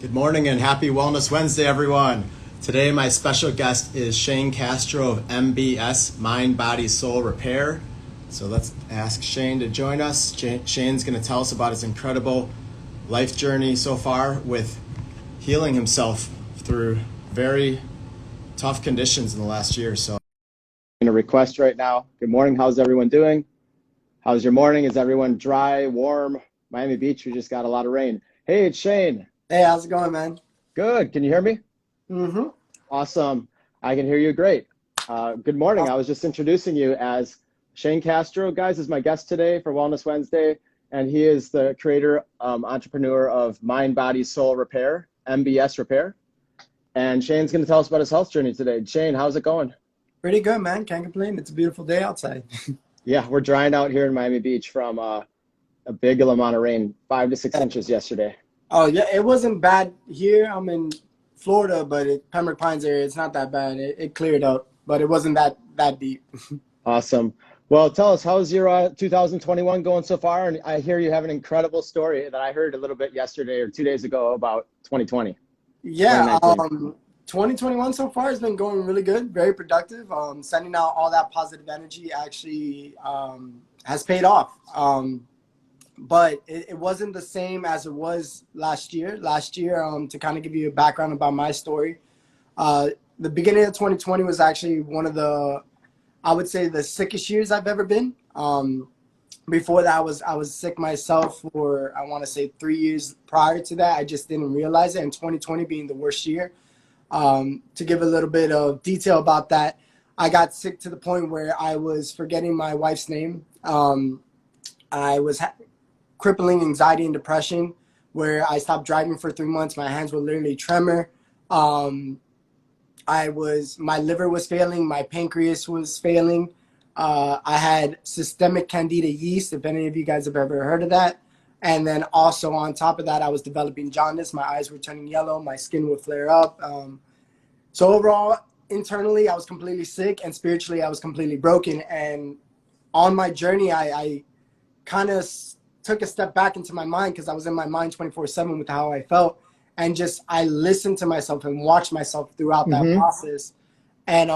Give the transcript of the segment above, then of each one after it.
Good morning and happy Wellness Wednesday, everyone. Today, my special guest is Shane Castro of MBS, Mind, Body, Soul Repair. So let's ask Shane to join us. Shane's going to tell us about his incredible life journey so far with healing himself through very tough conditions in the last year. So, I'm going to request right now. Good morning. How's everyone doing? How's your morning? Is everyone dry, warm? Miami Beach, we just got a lot of rain. Hey, it's Shane. Hey, how's it going, man? Good. Can you hear me? Mm-hmm. Awesome. I can hear you great. Good morning. I was just introducing you as Shane Castro, guys, is my guest today for Wellness Wednesday, and he is the creator, entrepreneur of Mind, Body, Soul Repair, MBS Repair. And Shane's going to tell us about his health journey today. Shane, how's it going? Pretty good, man. Can't complain. It's a beautiful day outside. Yeah, we're drying out here in Miami Beach from a big amount of rain, 5 to 6 inches yesterday. Oh, yeah, it wasn't bad here. I'm in Florida, but Pembroke Pines area, it's not that bad. It cleared up, but it wasn't that deep. Awesome. Well, tell us, how's your 2021 going so far? And I hear you have an incredible story that I heard a little bit yesterday or 2 days ago about 2020. Yeah, 2019. 2021 so far has been going really good, very productive. Sending out all that positive energy actually has paid off. But it wasn't the same as it was last year. Last year, to kind of give you a background about my story, the beginning of 2020 was actually one of I would say, the sickest years I've ever been. Before that, I was sick myself for, I want to say, 3 years prior to that. I just didn't realize it, and 2020 being the worst year. To give a little bit of detail about that, I got sick to the point where I was forgetting my wife's name. I was crippling anxiety and depression, where I stopped driving for 3 months. My hands were literally tremor. My liver was failing. My pancreas was failing. I had systemic candida yeast, if any of you guys have ever heard of that. And then also on top of that, I was developing jaundice. My eyes were turning yellow. My skin would flare up. So overall, internally, I was completely sick, and spiritually, I was completely broken. And on my journey, I kind of took a step back into my mind, because I was in my mind 24/7 with how I felt, and just I listened to myself and watched myself throughout that process. And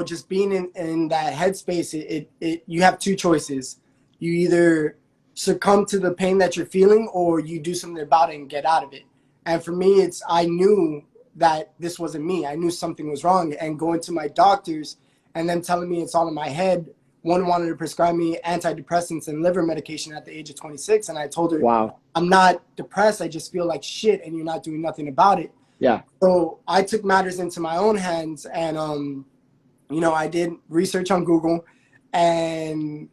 just being in that headspace, you have two choices. You either succumb to the pain that you're feeling, or you do something about it and get out of it. And for me, I knew that this wasn't me. I knew something was wrong, and going to my doctors and them telling me it's all in my head. One wanted to prescribe me antidepressants and liver medication at the age of 26. And I told her, Wow. I'm not depressed. I just feel like shit, and you're not doing nothing about it. Yeah. So I took matters into my own hands, and, I did research on Google, and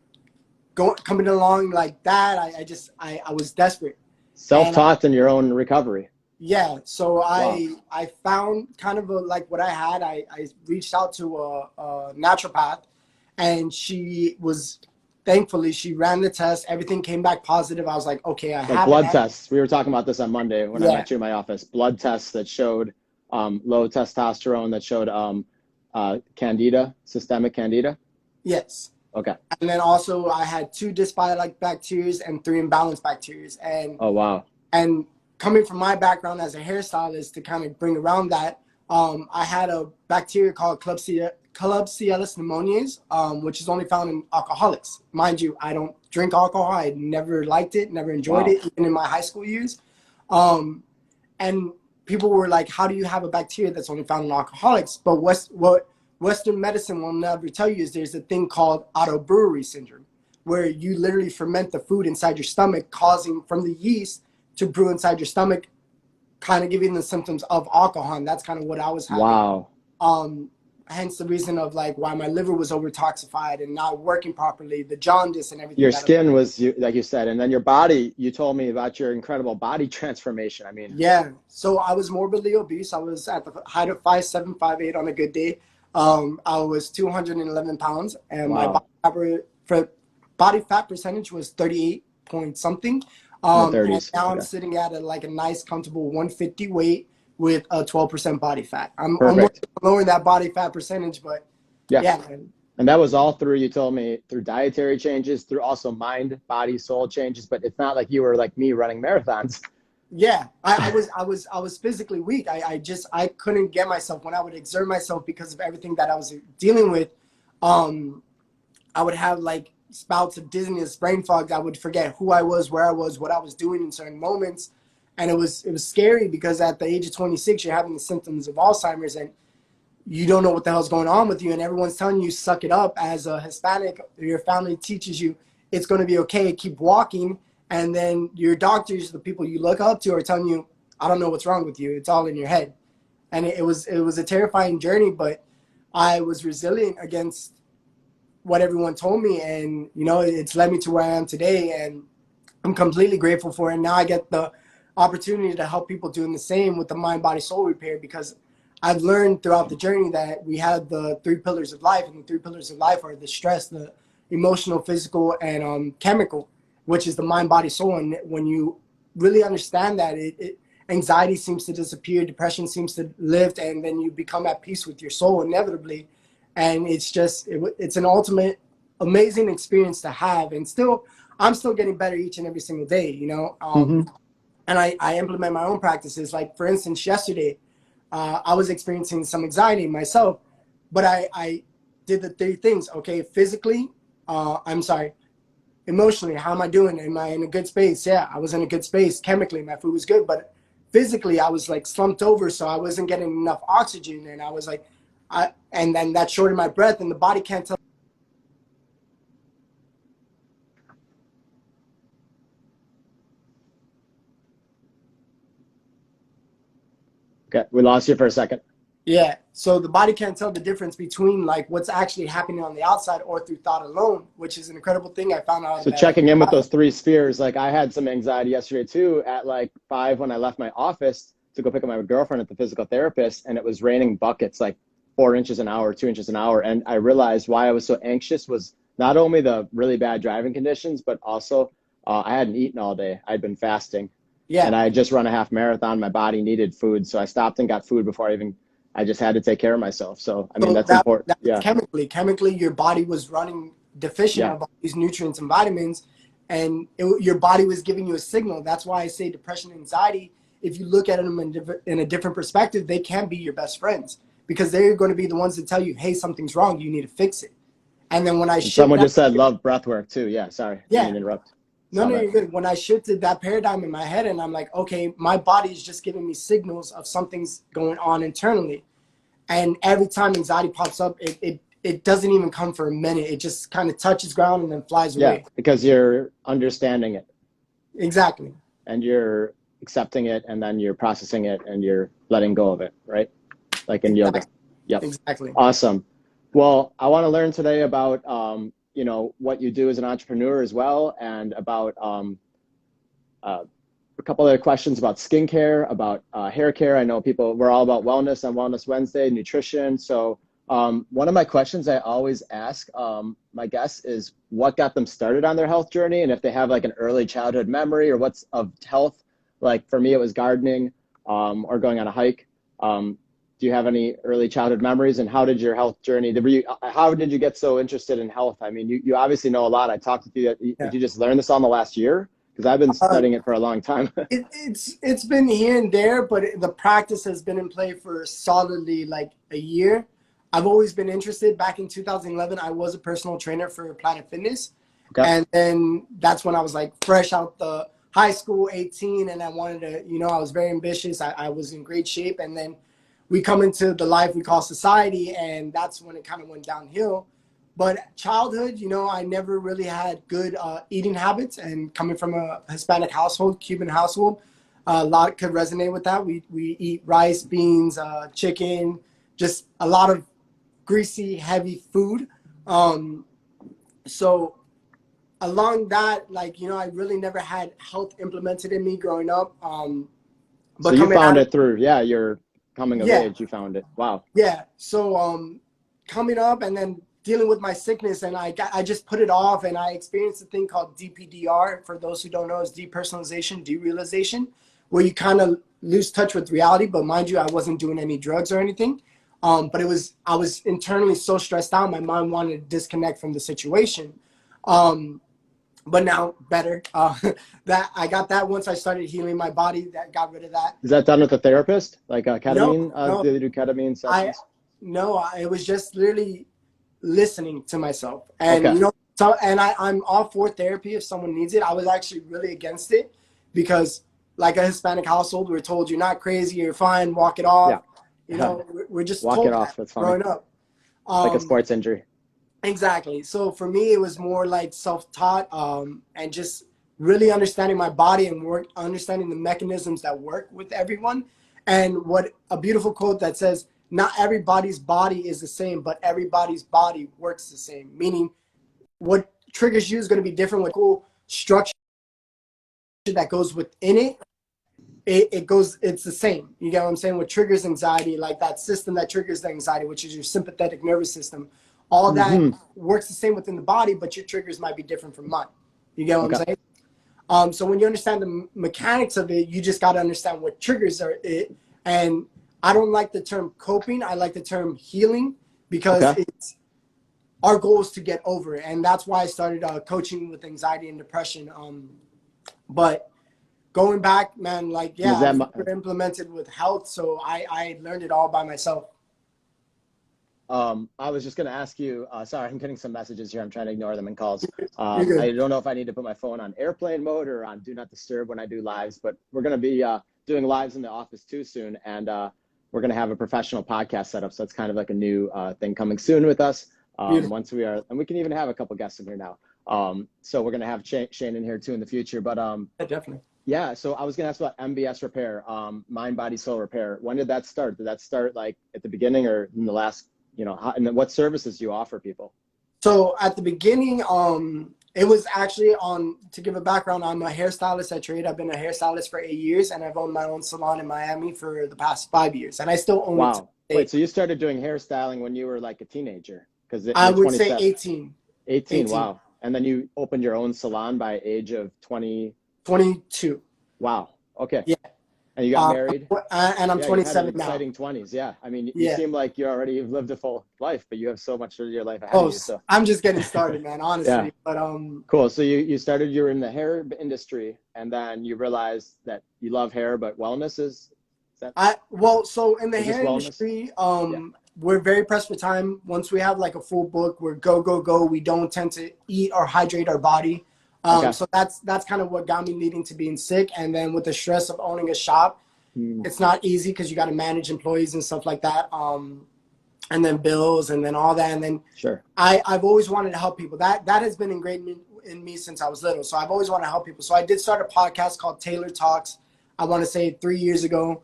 coming along like that, I was desperate. Self-taught in your own recovery. Yeah. So Wow. I found kind of like what I had. I reached out to a naturopath. And thankfully, she ran the test. Everything came back positive. I was like, okay, I have blood tests. We were talking about this on Monday when I met you in my office. Blood tests that showed low testosterone, that showed candida, systemic candida. Yes. Okay. And then also I had 2 dysbiotic bacteria and 3 imbalanced bacteria. And oh, wow. And coming from my background as a hairstylist, to kind of bring around that, I had a bacteria called Klebsiella pneumoniae, which is only found in alcoholics. Mind you, I don't drink alcohol. I never liked it, never enjoyed it, even in my high school years. And people were like, how do you have a bacteria that's only found in alcoholics? But what Western medicine will never tell you is there's a thing called autobrewery syndrome, where you literally ferment the food inside your stomach, causing from the yeast to brew inside your stomach, kind of giving the symptoms of alcohol. And that's kind of what I was having. Wow. Hence the reason of like why my liver was overtoxified and not working properly, the jaundice and everything. Your skin was, like you said, and then your body, you told me about your incredible body transformation. I mean. Yeah. So I was morbidly obese. I was at the height of 5'7", 5'8" on a good day. I was 211 pounds, and Wow. my body fat percentage was 38 point something. In the 30s. And now I'm sitting at a nice, comfortable 150 weight with a 12% body fat. I'm lowering that body fat percentage, but yeah. Man. And that was all through, you told me, through dietary changes, through also mind, body, soul changes. But it's not like you were like me running marathons. Yeah, I was physically weak. I couldn't get myself when I would exert myself because of everything that I was dealing with. Um, I would have like spouts of dizziness, brain fog. I would forget who I was, where I was, what I was doing in certain moments, and it was scary because at the age of 26, you're having the symptoms of Alzheimer's, and you don't know what the hell's going on with you, and everyone's telling you suck it up. As a Hispanic, your family teaches you it's going to be okay, keep walking, and then your doctors, the people you look up to, are telling you, I don't know what's wrong with you, it's all in your head. And it was a terrifying journey, but I was resilient against what everyone told me, and it's led me to where I am today, and I'm completely grateful for it. Now I get the opportunity to help people doing the same with the mind, body, soul repair, because I've learned throughout the journey that we have the three pillars of life, and the three pillars of life are the stress, the emotional, physical, and chemical, which is the mind, body, soul. And when you really understand that, anxiety seems to disappear, depression seems to lift, and then you become at peace with your soul inevitably. And it's an ultimate amazing experience to have. And I'm still getting better each and every single day, Mm-hmm. and I implement my own practices. Like, for instance, yesterday, I was experiencing some anxiety myself, but I did the three things. Okay, physically, I'm sorry, emotionally, how am I doing? Am I in a good space? Yeah, I was in a good space. Chemically, my food was good, but physically, I was like slumped over, so I wasn't getting enough oxygen, and I was like, and then that shortened my breath, and the body can't tell. Okay, we lost you for a second. Yeah, so the body can't tell the difference between like what's actually happening on the outside or through thought alone, which is an incredible thing I found out So about. checking in with those three spheres, like I had some anxiety yesterday too at like 5 when I left my office to go pick up my girlfriend at the physical therapist, and it was raining buckets like 4 inches an hour, 2 inches an hour. And I realized why I was so anxious was not only the really bad driving conditions, but also I hadn't eaten all day. I'd been fasting, and Yeah, I had just run a half marathon. My body needed food. So I stopped and got food before I just had to take care of myself. So, I mean, so that's important. that's Yeah. chemically your body was running deficient Yeah. of all these nutrients and vitamins, and your body was giving you a signal. That's why I say depression and anxiety, if you look at them in a different perspective, they can be your best friends, because they're going to be the ones that tell you, hey, something's wrong, you need to fix it. And then when I And shift someone that, just said love breath work too. Yeah. Sorry. Didn't mean yeah, to interrupt. no, Saw no, that. you're good. When I shifted that paradigm in my head, and I'm like, okay, my body is just giving me signals of something's going on internally. And every time anxiety pops up, it doesn't even come for a minute. It just kind of touches ground and then flies Yeah, away. because you're understanding it Exactly. and you're accepting it and then you're processing it and you're letting go of it, right? Like in yoga. Exactly. Yep. Exactly. Awesome. Well, I want to learn today about, what you do as an entrepreneur as well, and about uh, a couple other questions about skincare, about hair care. I know we're all about wellness on Wellness Wednesday, nutrition. So one of my questions I always ask my guests is what got them started on their health journey, and if they have like an early childhood memory or what's of health. Like for me, it was gardening or going on a hike. Do you have any early childhood memories, and how did your health journey, how did you get so interested in health? I mean, you obviously know a lot. I talked with you. Did Yeah. you just learn this all in the last year? Because I've been Uh, studying it for a long time. it's been here and there, but the practice has been in play for solidly like a year. I've always been interested. Back in 2011, I was a personal trainer for Planet Fitness. Okay. And then that's when I was like fresh out the high school, 18, and I wanted to, I was very ambitious. I was in great shape. And then we come into the life we call society, and that's when it kind of went downhill. But childhood, I never really had good eating habits. And coming from a Hispanic household, Cuban household, a lot could resonate with that. We eat rice, beans, chicken, just a lot of greasy, heavy food. So along that, like, I really never had health implemented in me growing up. So But you coming found out of, it through, yeah, your coming of yeah, age, you found it. Wow. yeah. So coming up and then dealing with my sickness, and I just put it off, and I experienced a thing called Dpdr. For those who don't know, is depersonalization, derealization, where you kind of lose touch with reality. But mind you, I wasn't doing any drugs or anything. But I was internally so stressed out. My mind wanted to disconnect from the situation. Um, but now better. That I got that once I started healing my body. That got rid of that. Is that done with a therapist, like No, ketamine? no, Do they do ketamine I sessions? no. It was just literally listening to myself, and Okay. so and I'm all for therapy if someone needs it. I was actually really against it because, like a Hispanic household, we're told you're not crazy, you're fine, walk it off. Yeah. We're just Walk it told that off. That's funny. growing up. Like a Um, sports injury. Exactly. So for me, it was more like self-taught, and just really understanding my body and understanding the mechanisms that work with everyone. And what a beautiful quote that says, not everybody's body is the same, but everybody's body works the same. Meaning what triggers you is going to be different with cool structure that goes within it. It's the same. You get what I'm saying? What triggers anxiety, like that system that triggers the anxiety, which is your sympathetic nervous system, all that Hmm. works the same within the body, but your triggers might be different from mine. You get what I'm Okay. saying? So when you understand the mechanics of it, you just got to understand what triggers are it. And I don't like the term coping. I like the term healing because Okay. it's our goal is to get over it. And that's why I started coaching with anxiety and depression. But going back, man, like, And yeah, is that I've never implemented with health. So I learned it all by myself. I was just going to ask you, sorry, I'm getting some messages here. I'm trying to ignore them in calls. You're good. I don't know if I need to put my phone on airplane mode or on do not disturb when I do lives, but we're going to be doing lives in the office too soon. And we're going to have a professional podcast set up. So it's kind of like a new thing coming soon with us. Beautiful. Once we are, and we can even have a couple guests in here now. So we're going to have Shane in here too in the future. But Yeah, definitely. yeah, so I was going to ask about MBS repair, mind, body, soul repair. When did that start? Did that start like at the beginning or in the last, and then what services do you offer people? So at the beginning, it was actually to give a background, I'm a hairstylist at trade. I've been a hairstylist for 8 years, and I've owned my own salon in Miami for the past 5 years, and I still own it to Wow. this Wait, day. so you started doing hairstyling when you were like a teenager? Because I you're would say 27, 18, 18, 18, wow. And then you opened your own salon by age of 20. 22. Wow. Okay. Yeah. And you got married? And I'm Yeah, you've had an 27 now. exciting 20s. Yeah. I mean, you Yeah. seem like you've lived a full life, but you have so much of your life ahead of Oh, you. So I'm just getting started, man, yeah. honestly. But Cool. So you were in the hair industry and then you realized that you love hair, but wellness is that so in the is this hair wellness? industry, Yeah. we're very pressed for time. Once we have like a full book, we're go, go, go. We don't tend to eat or hydrate our body. Okay. So that's kind of what got me leading to being sick. And then with the stress of owning a shop, Mm, it's not easy because you got to manage employees and stuff like that. And then bills and then all that. And then sure. I've always wanted to help people. That has been ingrained in me since I was little. So I've always wanted to help people. So I did start a podcast called Taylor Talks. I want to say 3 years ago.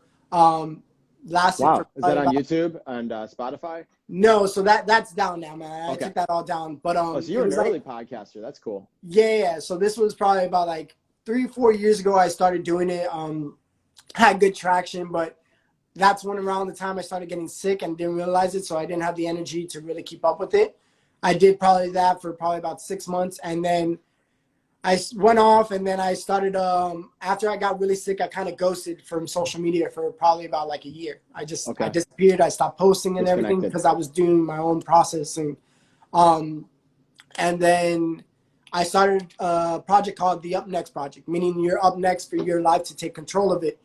Lasted for Wow. Is that on about, YouTube and Spotify? no, so that's down now, man. I Okay. took that all down. But Oh, so it you're an was like, early podcaster. That's cool. yeah. So this was probably about like 3-4 years ago. I started doing it. Had good traction, but that's when around the time I started getting sick and didn't realize it. So I didn't have the energy to really keep up with it. I did probably that for probably about 6 months, and then I went off, and then I started. After I got really sick, I kind of ghosted from social media for probably about like a year. I Okay. disappeared. I stopped posting and everything Disconnected. because I was doing my own processing. And then I started a project called the Up Next Project, meaning you're up next for your life to take control of it.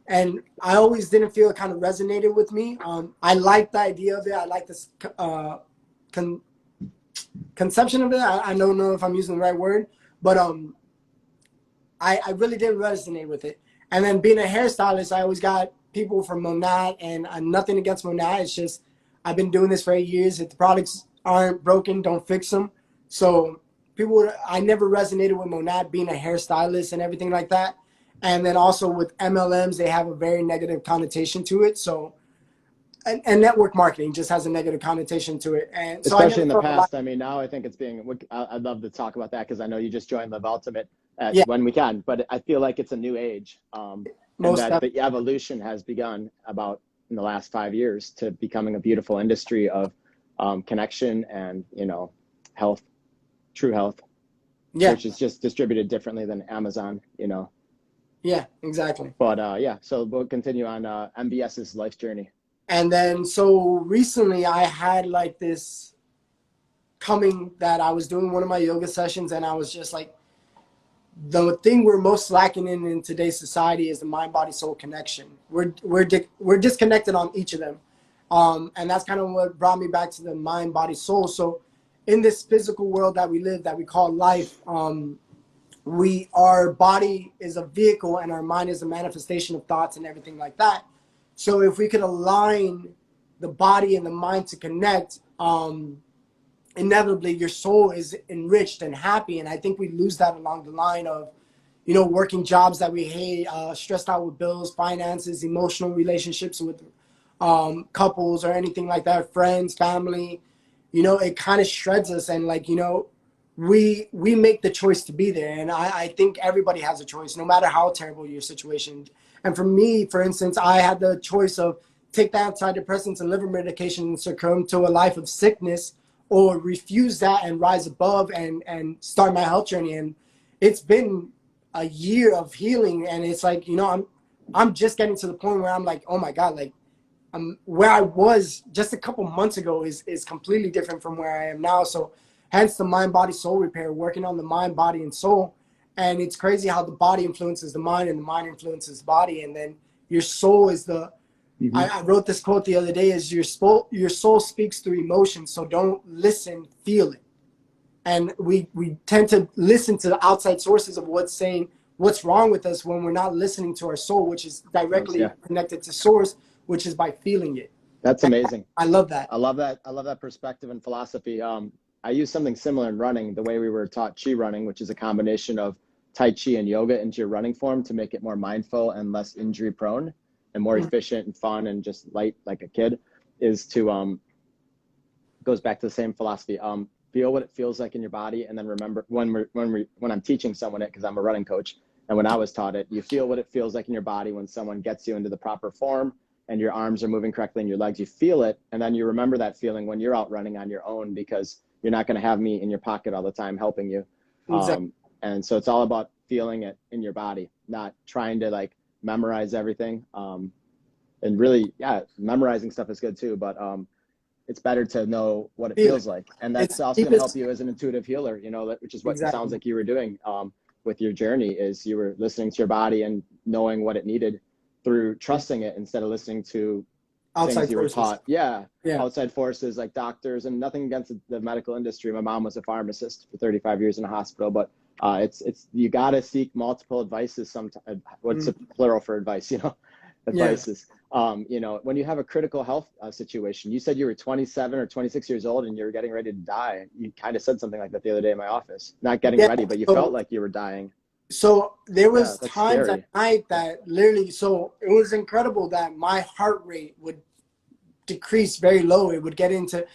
And I always didn't feel it kind of resonated with me. I liked the idea of it. I like this conception of it. I don't know if I'm using the right word, but I really didn't resonate with it. And then being a hairstylist, I always got people from Monad, and nothing against Monad. It's just I've been doing this for 8 years. If the products aren't broken, don't fix them. So I never resonated with Monad being a hairstylist and everything like that. And then also with MLMs, they have a very negative connotation to it. So, and network marketing just has a negative connotation to it. And so I Especially never in the felt a lot. past. I mean, now I think it's I'd love to talk about that because I know you just joined Live Ultimate Yeah, when we can, but I feel like it's a new age. And most that definitely. the evolution has begun about in the last 5 years to becoming a beautiful industry of connection and, health, true health, Yeah, which is just distributed differently than Amazon. yeah, exactly. But yeah, so we'll continue on MBS's life journey. And then so recently I had like this coming that I was doing one of my yoga sessions, and I was just like, the thing we're most lacking in today's society is the mind body soul connection. We're disconnected on each of them, and that's kind of what brought me back to the mind body soul. So in this physical world that we live, that we call life, our body is a vehicle and our mind is a manifestation of thoughts and everything like that. So if we could align the body and the mind to connect, inevitably your soul is enriched and happy. And I think we lose that along the line of, working jobs that we hate, stressed out with bills, finances, emotional relationships with couples or anything like that, friends, family. It kind of shreds us, and we make the choice to be there. And I think everybody has a choice, no matter how terrible your situation. And for me, for instance, I had the choice of take the antidepressants and liver medication and succumb to a life of sickness, or refuse that and rise above and start my health journey. And it's been a year of healing, and it's like, I'm just getting to the point where I'm like, oh my God, like where I was just a couple months ago is completely different from where I am now. So hence the mind body soul repair, working on the mind, body, and soul. And it's crazy how the body influences the mind and the mind influences the body, and then your soul is the I wrote this quote the other day, is your soul speaks through emotion, so don't listen, feel it. And we tend to listen to the outside sources of what's wrong with us, when we're not listening to our soul, which is directly connected to source, which is by feeling it. That's amazing. I love that. I love that perspective and philosophy. I use something similar in running, the way we were taught Chi running, which is a combination of Tai Chi and yoga into your running form to make it more mindful and less injury prone and more efficient and fun and just light like a kid, is to goes back to the same philosophy. Feel what it feels like in your body, and then remember when I'm teaching someone it, because I'm a running coach, and when I was taught it, you feel what it feels like in your body when someone gets you into the proper form and your arms are moving correctly and your legs, you feel it, and then you remember that feeling when you're out running on your own, because you're not going to have me in your pocket all the time helping you. Exactly. And so it's all about feeling it in your body, not trying to memorize everything. And really, memorizing stuff is good too, but it's better to know what it feels like. And that's also going to help you as an intuitive healer, which is what it sounds like you were doing with your journey, is you were listening to your body and knowing what it needed through trusting it, instead of listening to Outside things you forces. were taught. Outside forces like doctors, and nothing against the medical industry. My mom was a pharmacist for 35 years in a hospital, but it's you got to seek multiple advices. Sometimes, what's a plural for advice? Advices. When you have a critical health situation, you said you were 27 or 26 years old and you were getting ready to die. You kind of said something like that the other day in my office. Not getting ready, but you felt like you were dying. So there was times scary. at night that literally, so it was incredible that my heart rate would decrease very low. It would get into,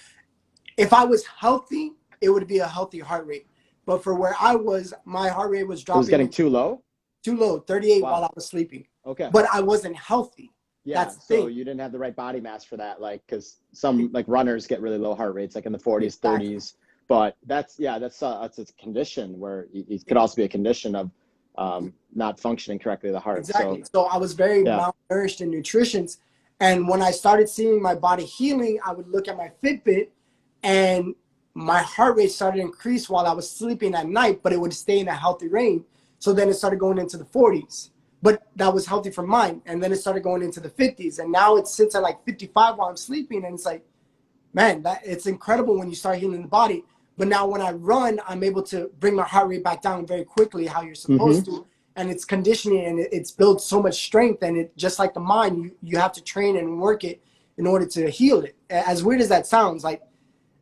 if I was healthy, it would be a healthy heart rate. But for where I was, my heart rate was dropping. It was getting too low? Too low, 38 while I was sleeping. Okay. But I wasn't healthy. Yeah, that's the so thing. you didn't have the right body mass for that, because some runners get really low heart rates, in the 40s, 30s. But that's a condition where it could also be a condition of not functioning correctly, the heart. Exactly. So I was very malnourished in nutrition. And when I started seeing my body healing, I would look at my Fitbit and my heart rate started to increase while I was sleeping at night, but it would stay in a healthy range. So then it started going into the 40s, but that was healthy for mine. And then it started going into the 50s. And now it sits at 55 while I'm sleeping. And it's like, man, it's incredible when you start healing the body. But now when I run, I'm able to bring my heart rate back down very quickly, how you're supposed to. And it's conditioning, and it's built so much strength. And it, just like the mind, you have to train and work it in order to heal it. As weird as that sounds, but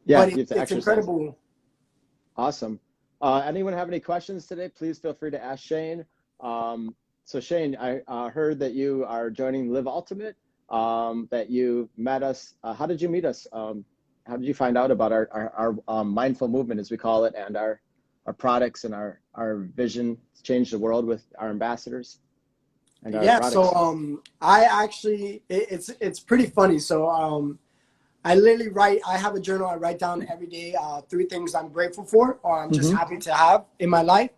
it's incredible. Awesome. Anyone have any questions today? Please feel free to ask Shane. So Shane, I heard that you are joining Live Ultimate, that you met us. How did you meet us? How did you find out about our mindful movement, as we call it, and our products and our vision to change the world with our ambassadors and our products? So I actually, it's pretty funny. So I literally I have a journal. I write down every day 3 things I'm grateful for, or I'm just happy to have in my life.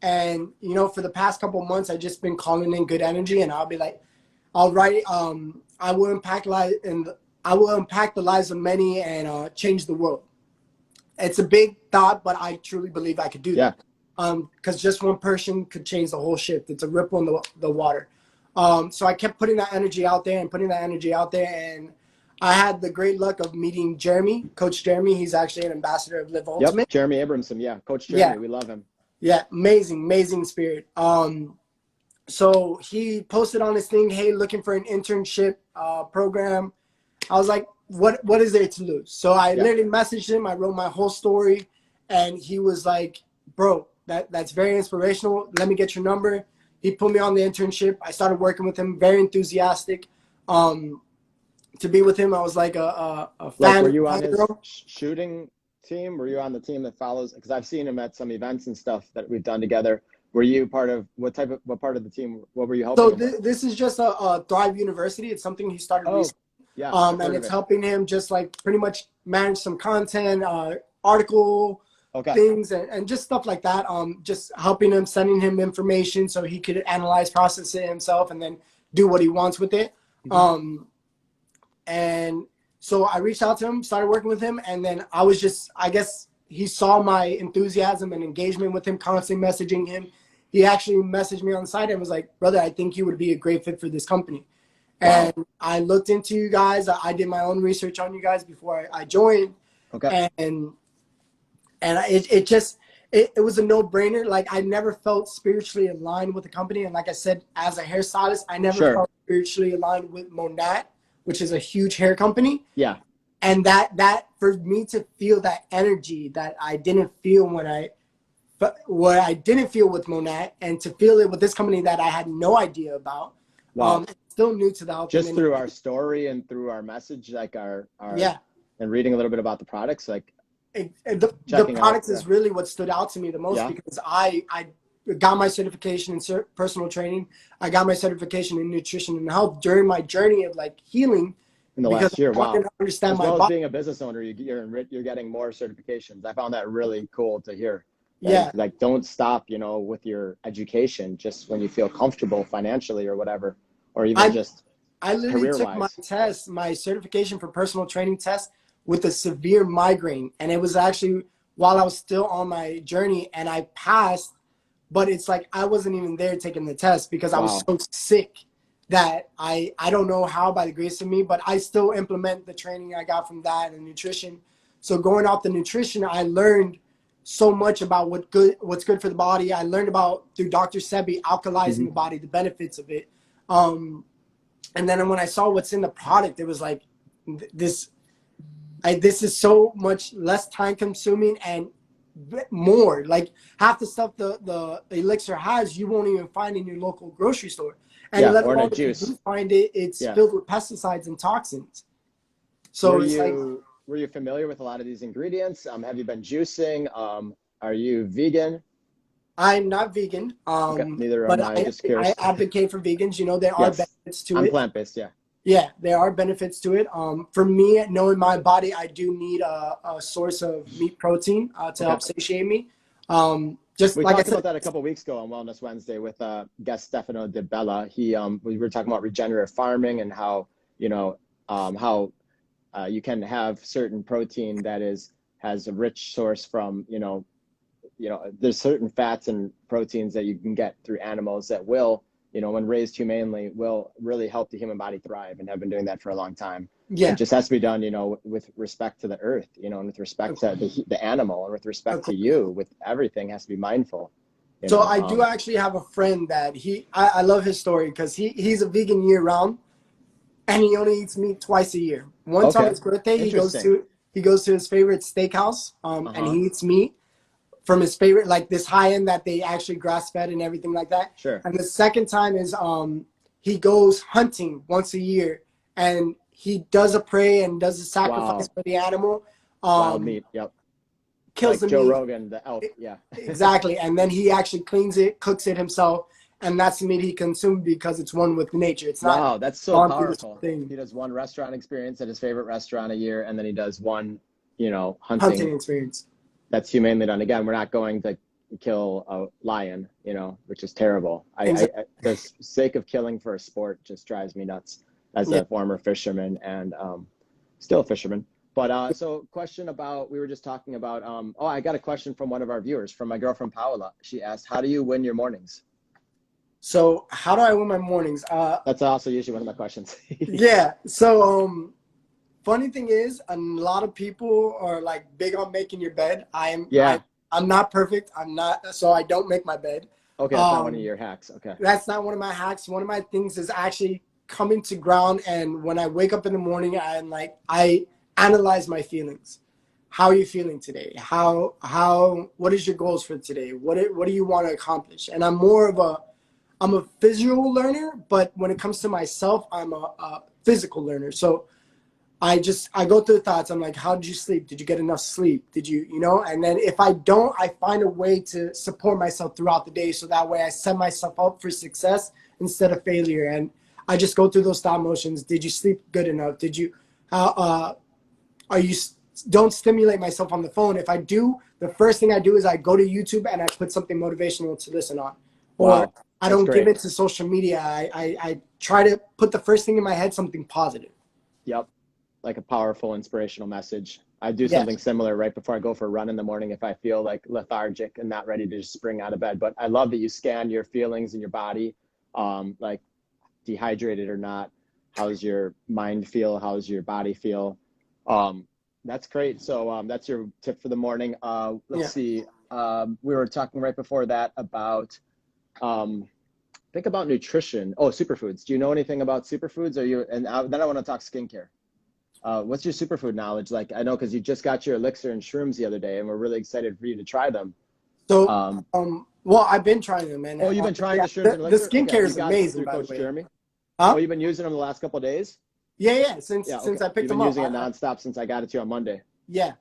And, for the past couple of months, I've just been calling in good energy, and I'll write, I will impact the lives of many and change the world. It's a big thought, but I truly believe I could do that. because just one person could change the whole shift. It's a ripple in the water. So I kept putting that energy out there and putting that energy out there. And I had the great luck of meeting Jeremy, Coach Jeremy. He's actually an ambassador of Live Ultimate. Yep, Jeremy Abramson. Yeah, Coach Jeremy. Yeah. We love him. Yeah, amazing spirit. So he posted on his thing, hey, looking for an internship program. I was like, what is there to lose? So I literally messaged him. I wrote my whole story, and he was like, bro, that's very inspirational. Let me get your number. He put me on the internship. I started working with him, very enthusiastic. To be with him, I was like a fan. Like, were you on his shooting team? Were you on the team that follows? Because I've seen him at some events and stuff that we've done together. Were you part of what part of the team? What were you helping? So this is just a Thrive University. It's something he started recently. Yeah. And it's helping him just like pretty much manage some content, article things, and just stuff like that. Just helping him, sending him information so he could analyze, process it himself, and then do what he wants with it. And so I reached out to him, started working with him, and then I guess he saw my enthusiasm and engagement with him, constantly messaging him. He actually messaged me on the side and was like, brother, I think you would be a great fit for this company. Wow. And I looked into you guys. I did my own research on you guys before I joined. And it was a no-brainer. Like, I never felt spiritually aligned with the company. And like I said, as a hairstylist, I never felt spiritually aligned with Monat, which is a huge hair company. Yeah. And that for me to feel that energy that I didn't feel what I didn't feel with Monat, and to feel it with this company that I had no idea about. Wow. Still new to the health. Just through our story and through our message, like our and reading a little bit about the products, like the products is really what stood out to me the most, because I got my certification in personal training. I got my certification in nutrition and health during my journey of like healing. In the last year, wow. Understand as my well as being a business owner, you're getting more certifications. I found that really cool to hear. Like don't stop, with your education just when you feel comfortable financially or whatever, or even I literally took my test, my certification for personal training test, with a severe migraine, and it was actually while I was still on my journey, and I passed, but it's like I wasn't even there taking the test because I was so sick that I don't know how, by the grace of me, but I still implement the training I got from that and nutrition. So going off the nutrition, I learned so much about what's good for the body. I learned about, through Dr. Sebi, alkalizing the body, the benefits of it. And then when I saw what's in the product, it was like, this is so much less time consuming and more. Like half the stuff the elixir has, you won't even find in your local grocery store. And let alone if you do find it, it's filled with pesticides and toxins. So were you familiar with a lot of these ingredients? Have you been juicing? Are you vegan? I'm not vegan. Neither am I. Just curious. I advocate for vegans. There are benefits to it. I'm plant-based, Yeah, there are benefits to it. For me, knowing my body, I do need a source of meat protein to help satiate me. We talked about that a couple of weeks ago on Wellness Wednesday with guest Stefano Di Bella. We were talking about regenerative farming and how you can have certain protein that has a rich source from there's certain fats and proteins that you can get through animals that will, when raised humanely, will really help the human body thrive, and have been doing that for a long time. It just has to be done, with respect to the earth, and with respect to the animal, and with respect to you. With everything has to be mindful. So I do actually have a friend that I love his story, because he's a vegan year round, and he only eats meat twice a year. Once on his birthday, he goes to his favorite steakhouse, and he eats meat from his favorite, like this high end that they actually grass fed and everything like that. Sure. And the second time is he goes hunting once a year, and he does a prey and does a sacrifice for the animal. Wild meat, kills like the Joe meat. Rogan, the elk, Exactly. And then he actually cleans it, cooks it himself, and that's the meat he consumed, because it's one with nature. It's not. That's so powerful. He does one restaurant experience at his favorite restaurant a year, and then he does one, hunting experience. That's humanely done. Again, we're not going to kill a lion, which is terrible. The sake of killing for a sport just drives me nuts as a former fisherman and still a fisherman. But so question about, we were just talking about, oh, I got a question from one of our viewers, from my girlfriend Paola. She asked, how do you win your mornings? So how do I win my mornings? That's also usually one of my questions. Yeah. So funny thing is, a lot of people are like big on making your bed. Yeah. I'm not perfect. I'm not, so I don't make my bed. Okay, that's not one of your hacks. Okay. That's not one of my hacks. One of my things is actually coming to ground, and when I wake up in the morning, I analyze my feelings. How are you feeling today? What is your goals for today? What do you want to accomplish? And I'm a visual learner, but when it comes to myself, I'm a physical learner. So I go through the thoughts. I'm like, how did you sleep? Did you get enough sleep? Did you, and then if I don't, I find a way to support myself throughout the day. So that way I set myself up for success instead of failure. And I just go through those thought motions. Did you sleep good enough? Did you, don't stimulate myself on the phone. If I do, the first thing I do is I go to YouTube and I put something motivational to listen on. Or Wow, I don't give it to social media. I try to put the first thing in my head, something positive. Yep. Like a powerful, inspirational message. I do something similar right before I go for a run in the morning if I feel like lethargic and not ready to just spring out of bed. But I love that you scan your feelings in your body, like dehydrated or not. How's your mind feel? How's your body feel? That's great. So that's your tip for the morning. Let's see. We were talking right before that about, think about nutrition. Oh, superfoods. Do you know anything about superfoods? Then I want to talk skincare. What's your superfood knowledge? Like, I know because you just got your elixir and shrooms the other day, and we're really excited for you to try them. So, well, I've been trying them, man. Oh, you've been trying the shrooms and elixir? The skincare is amazing, by Coach the way. Jeremy? Huh? Oh, you've been using them the last couple of days? Yeah. Since I picked them up. You've been using it nonstop since I got it to you on Monday. Yeah.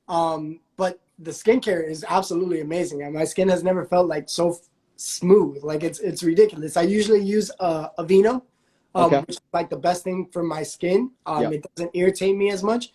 But the skincare is absolutely amazing. And my skin has never felt like so smooth. Like it's ridiculous. I usually use Aveeno. Which is like the best thing for my skin. It doesn't irritate me as much,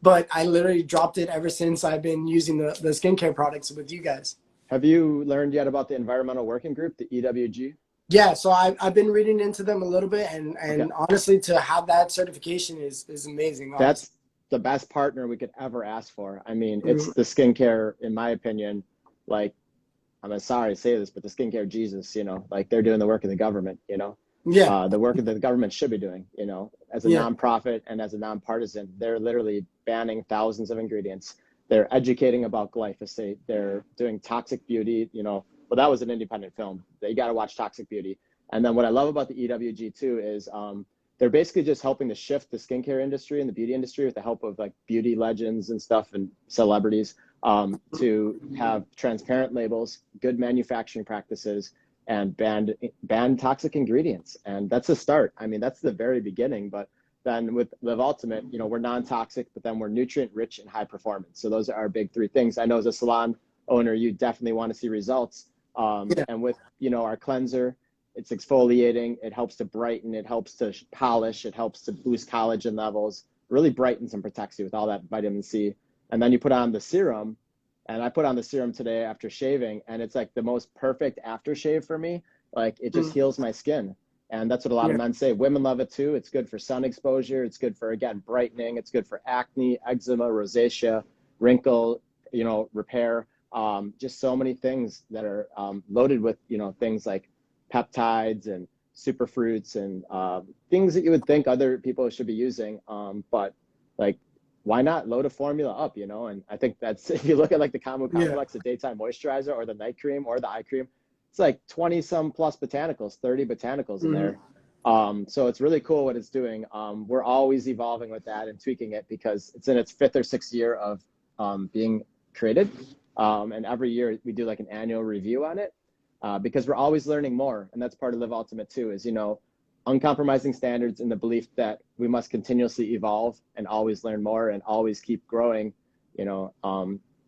but I literally dropped it ever since I've been using the skincare products with you guys. Have you learned yet about the Environmental Working Group, the EWG? Yeah, so I've been reading into them a little bit, and honestly, to have that certification is amazing. Honestly. That's the best partner we could ever ask for. I mean, it's the skincare, in my opinion, like, I'm sorry to say this, but the skincare Jesus, like they're doing the work of the government, Yeah. The work that the government should be doing, as a nonprofit and as a nonpartisan. They're literally banning thousands of ingredients. They're educating about glyphosate. They're doing Toxic Beauty, well, that was an independent film. You got to watch Toxic Beauty. And then what I love about the EWG too is they're basically just helping to shift the skincare industry and the beauty industry with the help of like beauty legends and stuff and celebrities to have transparent labels, good manufacturing practices, and ban toxic ingredients. And that's a start. I mean, that's the very beginning. But then with Live Ultimate, we're non-toxic, but then we're nutrient rich and high performance. So those are our big three things. I know as a salon owner, you definitely want to see results. And with, our cleanser, it's exfoliating, it helps to brighten, it helps to polish, it helps to boost collagen levels, really brightens and protects you with all that vitamin C. And then you put on the serum. And I put on the serum today after shaving, and it's like the most perfect aftershave for me. Like it just heals my skin. And that's what a lot of men say. Women love it too. It's good for sun exposure. It's good for, again, brightening. It's good for acne, eczema, rosacea, wrinkle, repair. Just so many things that are loaded with, things like peptides and superfruits and things that you would think other people should be using. But like, why not load a formula up, And I think that's, if you look at like the combo complex, the daytime moisturizer or the night cream or the eye cream, it's like 20 some plus botanicals, 30 botanicals in there. So it's really cool what it's doing. We're always evolving with that and tweaking it because it's in its 5th or 6th year of being created. And every year we do like an annual review on it because we're always learning more. And that's part of Live Ultimate too, is, uncompromising standards and the belief that we must continuously evolve and always learn more and always keep growing, So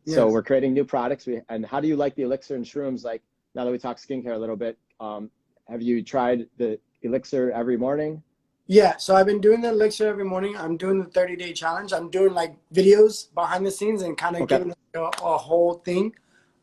we're creating new products. And how do you like the elixir and shrooms? Like now that we talk skincare a little bit, have you tried the elixir every morning? Yeah, so I've been doing the elixir every morning. I'm doing the 30-day challenge. I'm doing like videos behind the scenes and kind of giving a whole thing.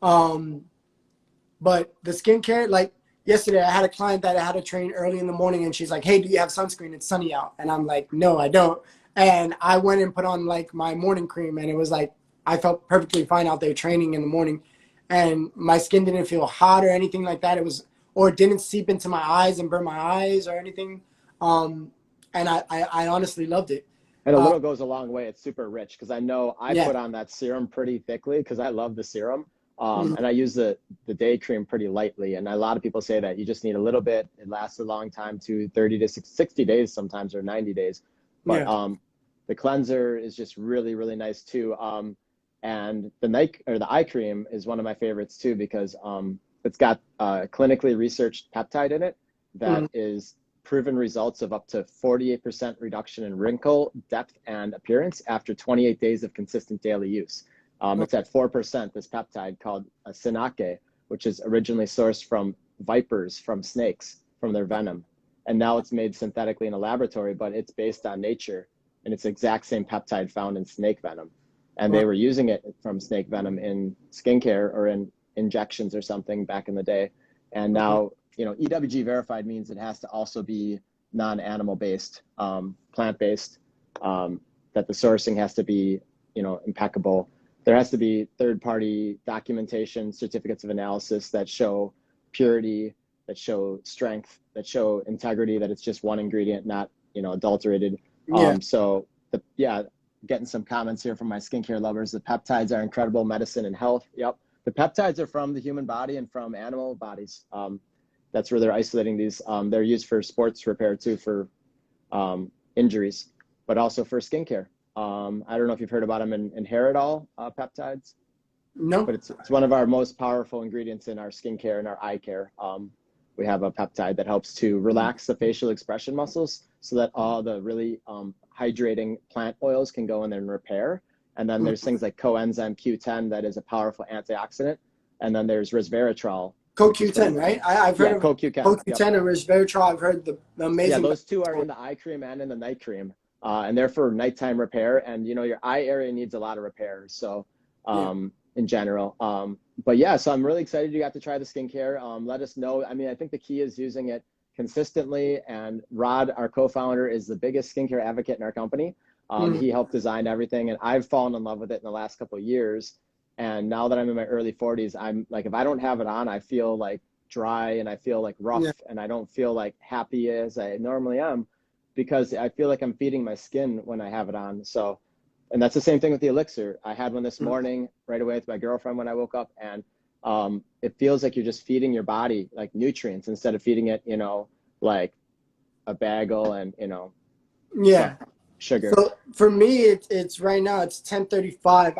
But the skincare, like yesterday, I had a client that I had to train early in the morning, and she's like, "Hey, do you have sunscreen? It's sunny out." And I'm like, "No, I don't." And I went and put on like my morning cream, and it was like I felt perfectly fine out there training in the morning, and my skin didn't feel hot or anything like that. It was, or it didn't seep into my eyes and burn my eyes or anything. Um, and I honestly loved it. And a Uh, little goes a long way. It's super rich because I know I yeah. put on that serum pretty thickly because I love the serum. Mhm. And I use the day cream pretty lightly. And a lot of people say that you just need a little bit. It lasts a long time, to 30 to 60 days sometimes, or 90 days. But Yeah. the cleanser is just really, really nice too. And the night or the eye cream is one of my favorites too because it's got clinically researched peptide in it that Mhm. is proven results of up to 48% reduction in wrinkle depth and appearance after 28 days of consistent daily use. It's at 4%, this peptide called sinake, which is originally sourced from vipers, from snakes, from their venom. And now it's made synthetically in a laboratory, but it's based on nature. And it's the exact same peptide found in snake venom. And they were using it from snake venom in skincare or in injections or something back in the day. And now, EWG verified means it has to also be non-animal based, plant-based, that the sourcing has to be, impeccable. There has to be third-party documentation, certificates of analysis that show purity, that show strength, that show integrity, that it's just one ingredient, not, adulterated. Yeah. Getting some comments here from my skincare lovers. The peptides are incredible medicine and health. Yep. The peptides are from the human body and from animal bodies. That's where they're isolating these. They're used for sports repair too, for injuries, but also for skincare. I don't know if you've heard about them in hair at all, peptides, No. but it's one of our most powerful ingredients in our skincare and our eye care. We have a peptide that helps to relax the facial expression muscles so that all the really hydrating plant oils can go in there and repair. And then there's things like coenzyme Q10 that is a powerful antioxidant. And then there's resveratrol, which is CoQ10, right? I've heard of CoQ10. Yep. CoQ10 and resveratrol. I've heard the Yeah, amazing. those two are in the eye cream and in the night cream. And they're for nighttime repair. And, your eye area needs a lot of repair. So Yeah. in general. But yeah, so I'm really excited you got to try the skincare. Let us know. I mean, I think the key is using it consistently. And Rod, our co-founder, is the biggest skincare advocate in our company. He helped design everything, and I've fallen in love with it in the last couple of years. And now that I'm in my early 40s, I'm like, if I don't have it on, I feel like dry and I feel like rough, Yeah. and I don't feel like happy as I normally am because I feel like I'm feeding my skin when I have it on. So, and that's the same thing with the elixir. I had one this morning right away with my girlfriend when I woke up, and it feels like you're just feeding your body like nutrients instead of feeding it, like a bagel and, Yeah. sugar. So for me, it's right now it's 10:35.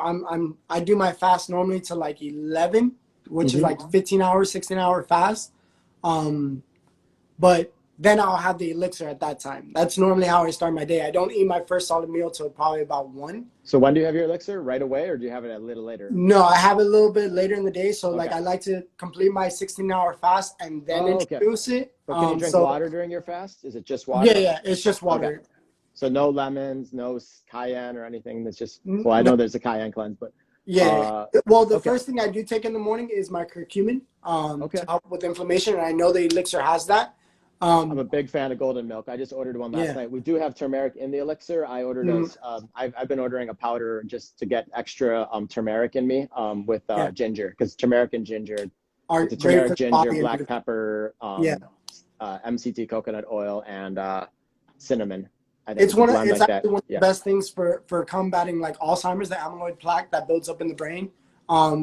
I do my fast normally to like 11, which is like 15 hour, 16-hour fast. But then I'll have the elixir at that time. That's normally how I start my day. I don't eat my first solid meal till probably about 1. So when do you have your elixir? Right away, or do you have it a little later? No, I have it a little bit later in the day. So like Okay. I like to complete my 16-hour fast and then Okay. introduce it. But can you drink So water during your fast? Is it just yeah, water? yeah, it's just Okay. water. So no lemons, no cayenne or anything. That's just, N- well, I No, know there's a cayenne cleanse, but yeah. Well, the okay. first thing I do take in the morning is my curcumin to Okay. help with inflammation, and I know the elixir has that. I'm a Um, big fan of golden milk. I just ordered one last yeah. night. We do have turmeric in the elixir. I ordered Mhm. I've been ordering a powder just to get extra turmeric in me with Yeah. ginger, because turmeric and ginger, Are it's a great for turmeric, the ginger, body and black pepper, yeah. MCT coconut oil, and cinnamon. I think it's a blend It's like that. actually one of the Yeah. best things for combating like Alzheimer's, the amyloid plaque that builds up in the brain.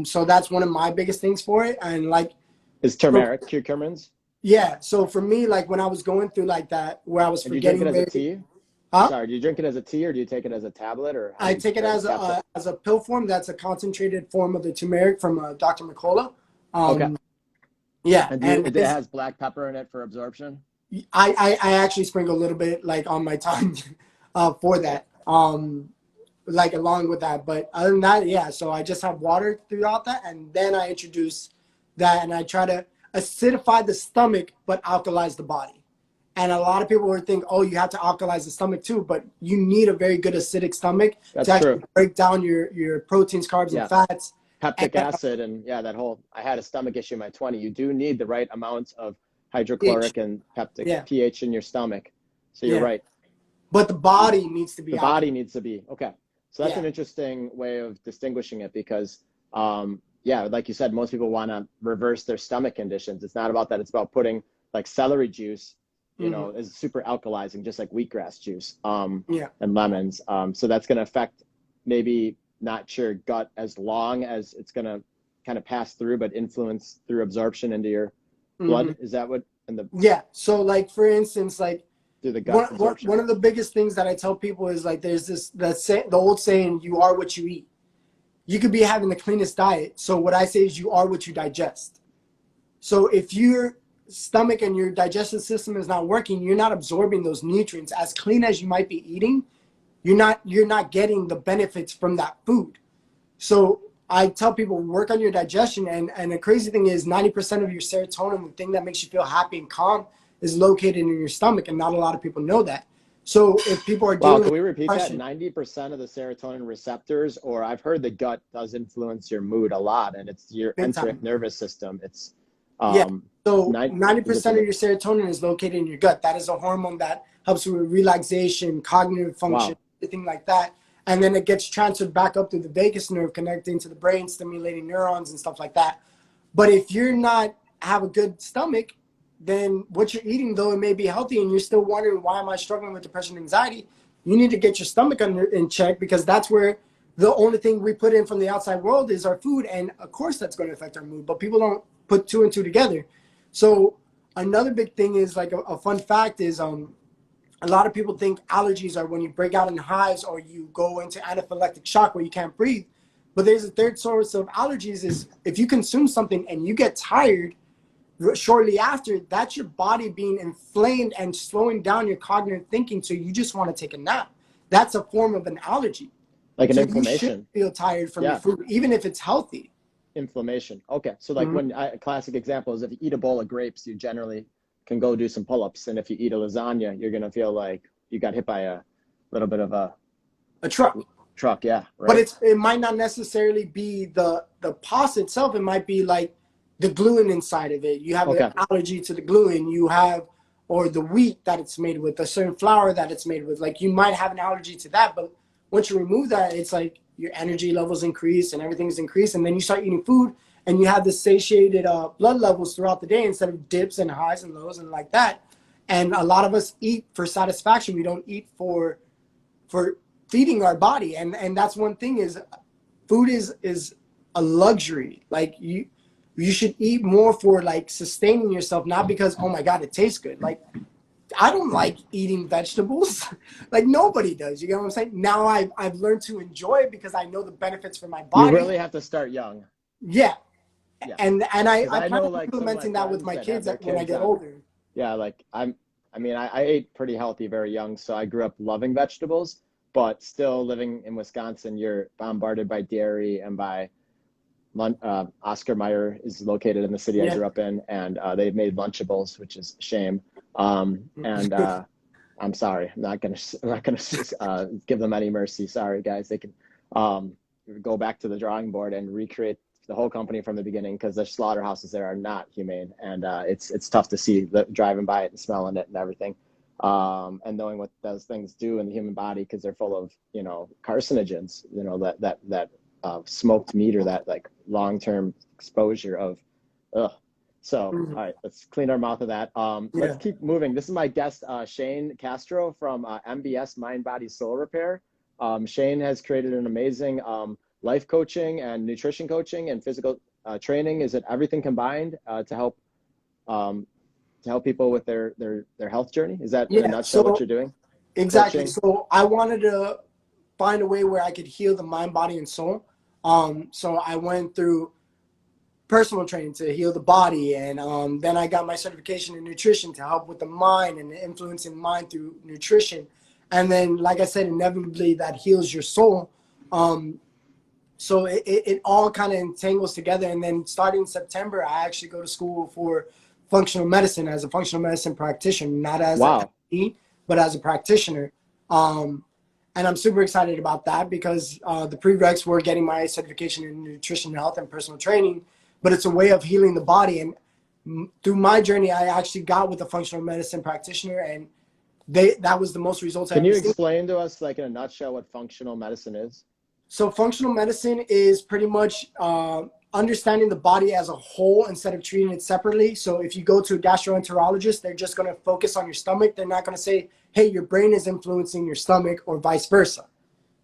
So that's one of my biggest things for it. And like, Is so, turmeric curcumins? yeah. So for me, like when I was going through like that, where I was And do you drink it forgetting as a very, tea? huh? Sorry, do you drink it as a tea or do you take it as a tablet or how I do you, take it or as capsule? a pill form. That's a concentrated form of the turmeric from Dr. McCullough. Okay. Um, yeah, And and it has black pepper in it for absorption? I actually sprinkle a little bit like on my tongue for Okay. that. Like along with that. But other than that, yeah. So I just have water throughout that, and then I introduce that, and I try to acidify the stomach, but alkalize the body. And a lot of people would think, oh, you have to alkalize the stomach too, but you need a very good acidic stomach to That's true. actually break down your proteins, carbs, and Yeah. fats. And Peptic acid and yeah, I had a stomach issue in my 20s. You do need the right amount of pH. hydrochloric and peptic Yeah, pH in your stomach. So you're yeah. right. but the body needs to be The out. body needs to be, okay. So that's Yeah. an interesting way of distinguishing it because, yeah, like you said, most people want to reverse their stomach conditions. It's not about that. It's about putting like celery juice, you know, is super alkalizing, just like wheatgrass juice, Yeah. and lemons. So that's going to affect maybe not your gut as long as it's going to kind of pass through, but influence through absorption into your blood. Is that what, Yeah. So like, for instance, like through the gut absorption? one of the biggest things that I tell people is like, there's the old saying, you are what you eat. You could be having the cleanest diet. So what I say is you are what you digest. So if your stomach and your digestive system is not working, you're not absorbing those nutrients. As clean as you might be eating, you're not getting the benefits from that food. So I tell people, work on your digestion. And the crazy thing is 90% of your serotonin, the thing that makes you feel happy and calm, is located in your stomach. And not a lot of people know that. So if people are dealing Wow, can we with repeat that? depression, 90% of the serotonin receptors, or I've heard the gut does influence your mood a lot, and it's your big enteric time. nervous system. It's Yeah. So is it 90% of your serotonin is located in your gut. That is a hormone that helps with relaxation, cognitive function, wow. everything like that. And then it gets transferred back up through the vagus nerve, connecting to the brain, stimulating neurons and stuff like that. But if you're not have a good stomach, then what you're eating, though it may be healthy, and you're still wondering, why am I struggling with depression and anxiety? You need to get your stomach in check, because that's where the only thing we put in from the outside world is our food. And of course that's going to affect our mood, but people don't put two and two together. So another big thing is like a fun fact is a lot of people think allergies are when you break out in hives or you go into anaphylactic shock where you can't breathe. But there's a third source of allergies is if you consume something and you get tired shortly after, that's your body being inflamed and slowing down your cognitive thinking. So you just want to take a nap. That's a form of an allergy. Like an So you should inflammation. feel tired from your Yeah, food, even if it's healthy. inflammation. Okay, so like when a classic example is if you eat a bowl of grapes, you generally can go do some pull-ups, and if you eat a lasagna, you're gonna feel like you got hit by a little bit of a A truck. truck. Yeah, right. But it might not necessarily be the pasta itself. It might be like the gluten inside of it. You have an allergy to the gluten. You have, or the wheat that it's made with, a certain flour that it's made with. Like you might have an allergy to that, but once you remove that, it's like your energy levels increase and everything's increased, and then you start eating food and you have the satiated blood levels throughout the day instead of dips and highs and lows and like that. And a lot of us eat for satisfaction. We don't eat for feeding our body. And that's one thing is food is a luxury. Like you should eat more for like sustaining yourself, not because, oh my God, it tastes good. Like I don't like eating vegetables. Like nobody does. You get what I'm saying? Now I've learned to enjoy it because I know the benefits for my body. You really have to start young. Yeah. Yeah. And I I plan know on like some of my implementing that with friends my that have kids their when I kids get on. older. Yeah, like I ate pretty healthy very young, so I grew up loving vegetables, but still living in Wisconsin, you're bombarded by dairy and by Oscar Mayer is located in the city I grew up in, and they've made Lunchables, which is a shame. And I'm sorry, I'm not gonna give them any mercy. Sorry, guys. They can go back to the drawing board and recreate the whole company from the beginning, because the slaughterhouses there are not humane, and it's tough to see driving by it and smelling it and everything, and knowing what those things do in the human body, because they're full of carcinogens, that smoked meat, or that like long-term exposure of So, all right, let's clean our mouth of that. Let's keep moving. This is my guest, Shane Castro from MBS, Mind, Body, Soul Repair. Shane has created an amazing life coaching and nutrition coaching and physical training. Is it everything combined to help people with their health journey? Is that in a nutshell what you're doing? Exactly. Coaching? So I wanted to find a way where I could heal the mind, body, and soul. So I went through personal training to heal the body, and then I got my certification in nutrition to help with the mind and the influence in mind through nutrition. And then, like I said, inevitably that heals your soul. So it all kind of entangles together. And then starting September, I actually go to school for functional medicine as a functional medicine practitioner, not as a MD, but as a practitioner. And I'm super excited about that because the prereqs were getting my certification in nutrition, health, and personal training, but it's a way of healing the body. And through my journey, I actually got with a functional medicine practitioner, and That was the most results I Can you ever seen. explain to us, like in a nutshell, what functional medicine is? So functional medicine is pretty much understanding the body as a whole instead of treating it separately. So if you go to a gastroenterologist, they're just going to focus on your stomach. They're not going to say, hey, your brain is influencing your stomach, or vice versa.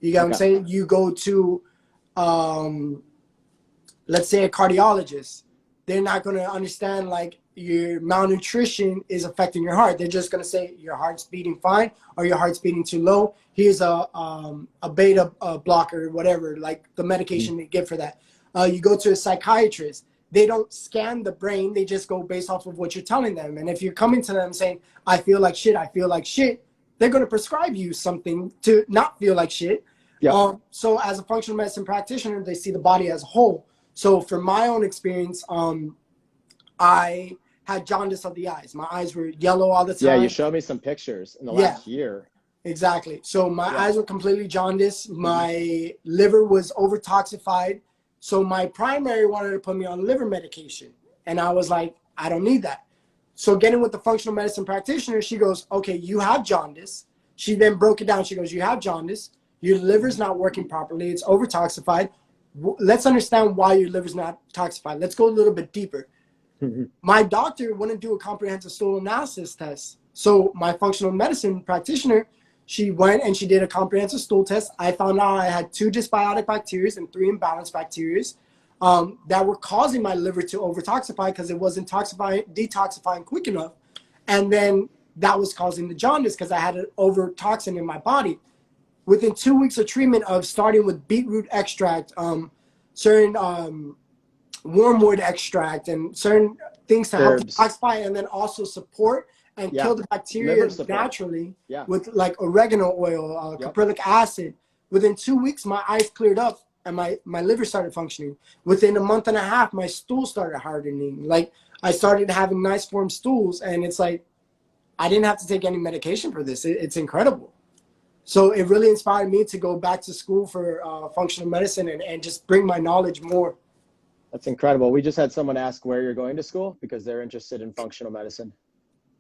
You get what I'm saying? You go to, let's say, a cardiologist. They're not going to understand like your malnutrition is affecting your heart. They're just going to say your heart's beating fine or your heart's beating too low. Here's a beta blocker, whatever, like the medication they give for that. You go to a psychiatrist. They don't scan the brain. They just go based off of what you're telling them. And if you're coming to them saying, I feel like shit, I feel like shit, they're going to prescribe you something to not feel like shit. Yep. So as a functional medicine practitioner, they see the body as a whole. So from my own experience, I had jaundice of the eyes. My eyes were yellow all the time. Yeah, you showed me some pictures in the last year. Exactly. So my eyes were completely jaundiced. My liver was overtoxified. So my primary wanted to put me on liver medication. And I was like, I don't need that. So getting with the functional medicine practitioner, she goes, okay, you have jaundice. She then broke it down. She goes, you have jaundice. Your liver's not working properly. It's overtoxified. Let's understand why your liver's not toxified. Let's go a little bit deeper. My doctor wouldn't do a comprehensive stool analysis test. So my functional medicine practitioner, she went and she did a comprehensive stool test. I found out I had 2 dysbiotic bacteria and 3 imbalanced bacteria that were causing my liver to overtoxify because it wasn't detoxifying quick enough. And then that was causing the jaundice because I had an overtoxin in my body. Within 2 weeks of treatment of starting with beetroot extract, certain wormwood extract, and certain things to help detoxify and then also support and kill the bacteria naturally with like oregano oil, caprylic acid. Within 2 weeks, my eyes cleared up and my liver started functioning. Within a month and a half, my stool started hardening. Like I started having nice form stools, and it's like I didn't have to take any medication for this. It's incredible. So it really inspired me to go back to school for functional medicine and just bring my knowledge more. That's incredible. We just had someone ask where you're going to school because they're interested in functional medicine.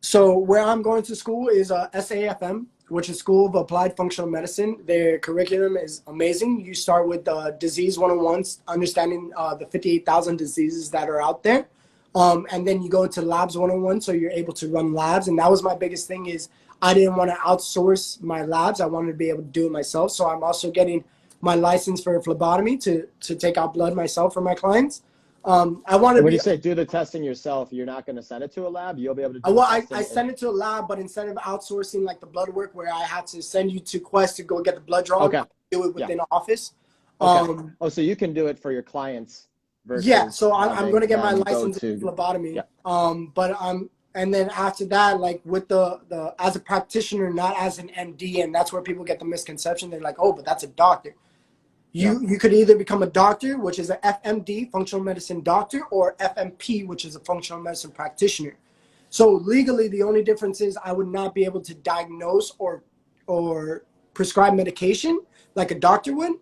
So where I'm going to school is SAFM, which is School of Applied Functional Medicine. Their curriculum is amazing. You start with Disease 101, understanding the 58,000 diseases that are out there. And then you go into Labs 101, so you're able to run labs. And that was my biggest thing is I didn't want to outsource my labs. I wanted to be able to do it myself. So I'm also getting my license for phlebotomy to take out blood myself for my clients. I want to. When you say do the testing yourself, you're not going to send it to a lab. You'll be able to. Do well, I send it to a lab, but instead of outsourcing like the blood work, where I had to send you to Quest to go get the blood drawn, I do it within the office. Oh, so you can do it for your clients. Versus so I'm going to get my license in phlebotomy. And then after that, like with the as a practitioner, not as an MD, and that's where people get the misconception. They're like, oh, but that's a doctor. You could either become a doctor, which is a FMD, functional medicine doctor, or FMP, which is a functional medicine practitioner. So legally, the only difference is I would not be able to diagnose or prescribe medication like a doctor would,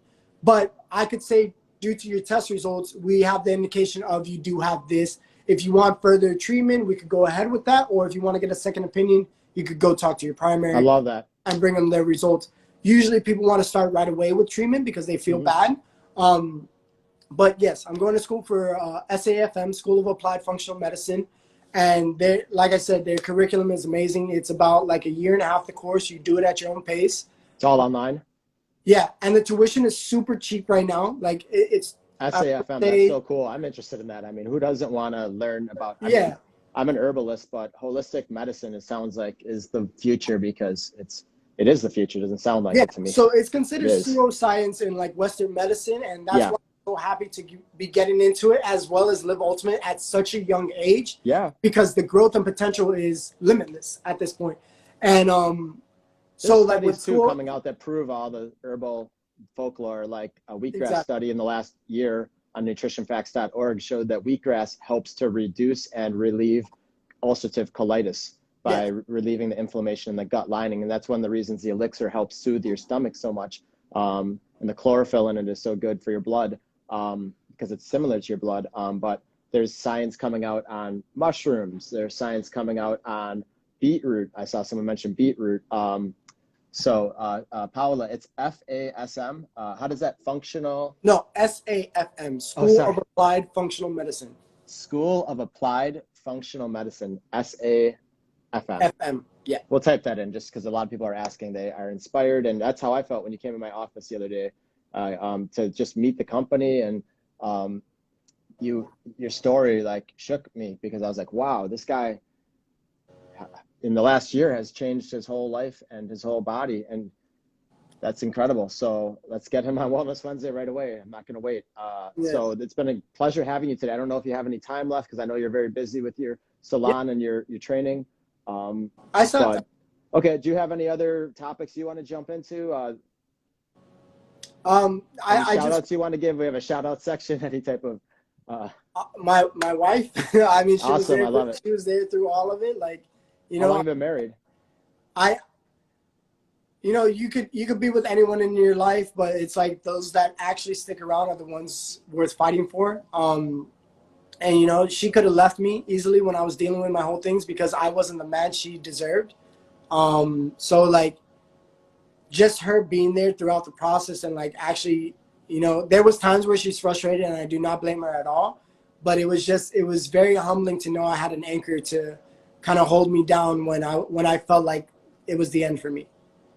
but I could say due to your test results, we have the indication of you do have this. If you want further treatment, we could go ahead with that. Or if you want to get a second opinion, you could go talk to your primary. I love that. And bring them their results. Usually people want to start right away with treatment because they feel bad. But yes, I'm going to school for SAFM, School of Applied Functional Medicine. And they, like I said, their curriculum is amazing. It's about like 1.5 years the course. You do it at your own pace. It's all online? Yeah, and the tuition is super cheap right now. Like it's SAFM, that's so cool. I'm interested in that. I mean, who doesn't want to learn about? I mean, I'm an herbalist, but holistic medicine, it sounds like, is the future because it is the future. It doesn't sound like it to me. So it's considered pseudoscience in like Western medicine, and that's why I'm so happy to be getting into it as well as Live Ultimate at such a young age. Yeah, because the growth and potential is limitless at this point. And so like with school coming out that prove all the herbal folklore, like a wheatgrass study in the last year on nutritionfacts.org showed that wheatgrass helps to reduce and relieve ulcerative colitis by relieving the inflammation in the gut lining. And that's one of the reasons the elixir helps soothe your stomach so much. And the chlorophyll in it is so good for your blood because it's similar to your blood. But there's science coming out on mushrooms. There's science coming out on beetroot. I saw someone mention beetroot. Paula, it's FASM. How does that functional? No, SAFM, Oh, School sorry. of Applied Functional Medicine. School of Applied Functional Medicine, SAFM. FM, yeah. We'll type that in just because a lot of people are asking. They are inspired, and that's how I felt when you came in my office the other day, to just meet the company, and your story like shook me because I was like, wow, this guy in the last year has changed his whole life and his whole body, and that's incredible. So let's get him on Wellness Wednesday right away. I'm not going to wait. Yeah. So it's been a pleasure having you today. I don't know if you have any time left because I know you're very busy with your salon and your training. I saw. Okay. Do you have any other topics you want to jump into? I shout just outs you want to give? We have a shout out section. Any type of my wife. I mean, she was awesome. there. I love it. She was there through all of it. Like, you How know, long have you been married? you could be with anyone in your life, but it's like those that actually stick around are the ones worth fighting for. And you know, she could have left me easily when I was dealing with my whole things because I wasn't the man she deserved. So like, just her being there throughout the process and like actually, you know, there was times where she's frustrated and I do not blame her at all. But it was very humbling to know I had an anchor to kind of hold me down when I felt like it was the end for me.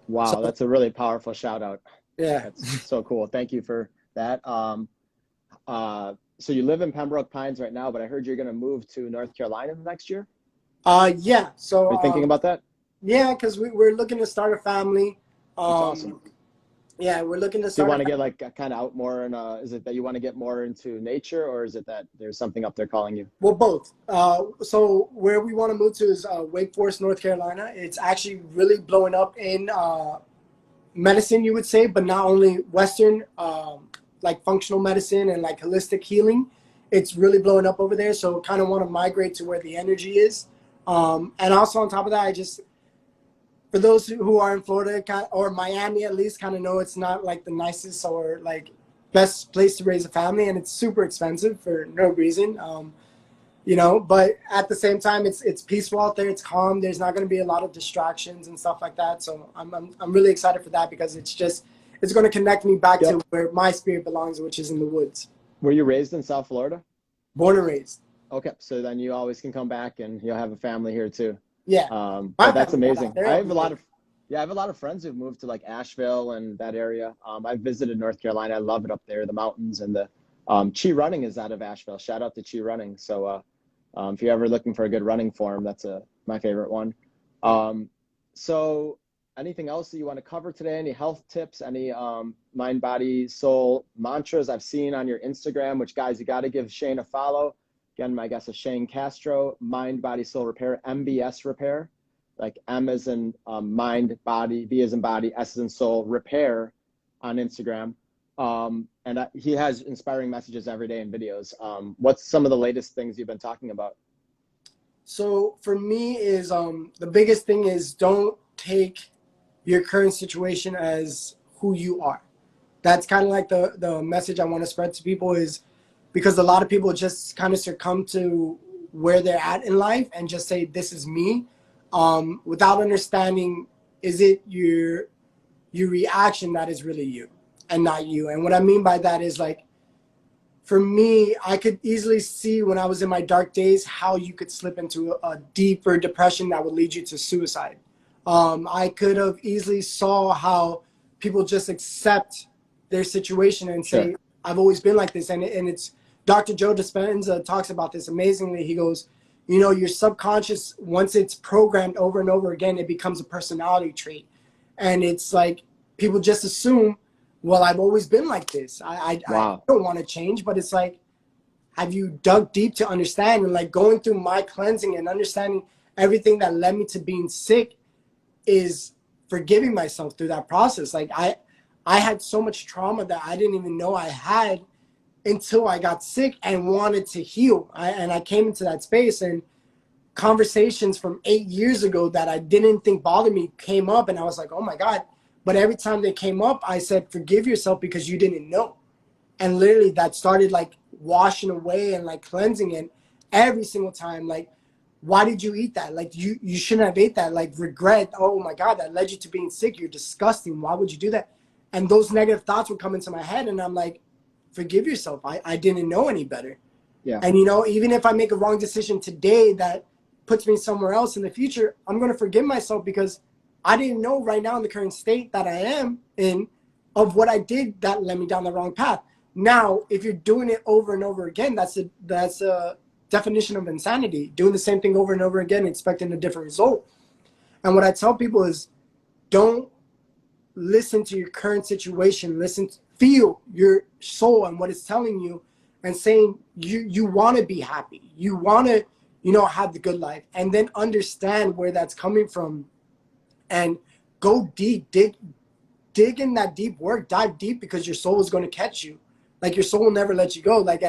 Wow, So, that's a really powerful shout out. yeah. That's so cool. Thank you for that. So you live in Pembroke Pines right now, but I heard you're going to move to North Carolina next year. Yeah. So Are you thinking about that? yeah, because we're looking to start a family. That's awesome. Yeah, we're looking to Do you start. want to get like kind of out more, and is it that you want to get more into nature, or is it that there's something up there calling you? Well, both. So where we want to move to is Wake Forest, North Carolina. It's actually really blowing up in medicine, you would say, but not only Western, like functional medicine and like holistic healing. It's really blowing up over there. So kind of want to migrate to where the energy is. And also on top of that, for those who are in Florida or Miami at least, kind of know it's not like the nicest or like best place to raise a family, and it's super expensive for no reason. You know, but at the same time, it's peaceful out there. It's calm. There's not going to be a lot of distractions and stuff like that. So I'm really excited for that because it's going to connect me back to where my spirit belongs, which is in the woods. Were you raised in South Florida? Born and raised. Okay, so then you always can come back and you'll have a family here too. Yeah. But that's amazing. I have a lot of friends who've moved to like Asheville and that area. I've visited North Carolina. I love it up there, the mountains, and the Chi Running is out of Asheville. Shout out to Chi Running. So if you're ever looking for a good running form, that's my favorite one. So anything else that you want to cover today? Any health tips, any mind, body, soul mantras I've seen on your Instagram, which guys, you got to give Shane a follow. Again, my guest is Shane Castro, Mind, Body, Soul Repair, MBS Repair, like M as in mind, body, B as in body, S as in soul, repair on Instagram. And he has inspiring messages every day in videos. What's some of the latest things you've been talking about? So for me is the biggest thing is don't take your current situation as who you are. That's kind of like the message I want to spread to people is because a lot of people just kind of succumb to where they're at in life and just say, this is me, without understanding, is it your reaction that is really you and not you? And what I mean by that is like, for me, I could easily see when I was in my dark days how you could slip into a deeper depression that would lead you to suicide. I could have easily saw how people just accept their situation and say, Sure. I've always been like this. And it's Dr. Joe Dispenza talks about this amazingly. He goes, you know, your subconscious, once it's programmed over and over again, it becomes a personality trait. And it's like people just assume, well, I've always been like this. I don't want to change, but it's like, have you dug deep to understand? And like going through my cleansing and understanding everything that led me to being sick is forgiving myself through that process. Like I had so much trauma that I didn't even know I had until I got sick and wanted to heal. And I came into that space, and conversations from 8 years ago that I didn't think bothered me came up, and I was like, oh my God. But every time they came up, I said, forgive yourself because you didn't know. And literally that started like washing away and like cleansing it every single time. Like why did you eat that? Like you shouldn't have ate that. Like regret, oh my God, that led you to being sick. You're disgusting. Why would you do that? And those negative thoughts would come into my head, and I'm like, forgive yourself. I didn't know any better. Yeah. And, you know, even if I make a wrong decision today that puts me somewhere else in the future, I'm going to forgive myself because I didn't know right now in the current state that I am in of what I did that led me down the wrong path. Now, if you're doing it over and over again, that's a definition of insanity, doing the same thing over and over again, expecting a different result. And what I tell people is don't listen to your current situation, feel your soul and what it's telling you and saying you want to be happy. You want to, you know, have the good life, and then understand where that's coming from and go deep, dig in that deep work, dive deep, because your soul is going to catch you. Like your soul will never let you go. Like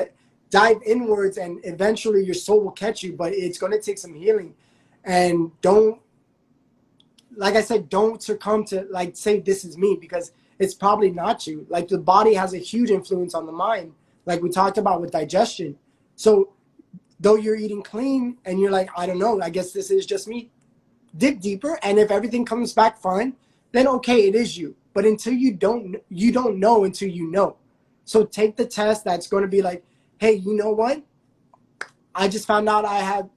dive inwards and eventually your soul will catch you, but it's going to take some healing. And don't, like I said, don't succumb to like say this is me, because it's probably not you. Like the body has a huge influence on the mind, like we talked about with digestion. So though you're eating clean and you're like, I don't know, I guess this is just me, dig deeper, and if everything comes back fine, then okay, it is you. But until you don't know until you know. So take the test that's going to be like, hey, you know what? I just found out I have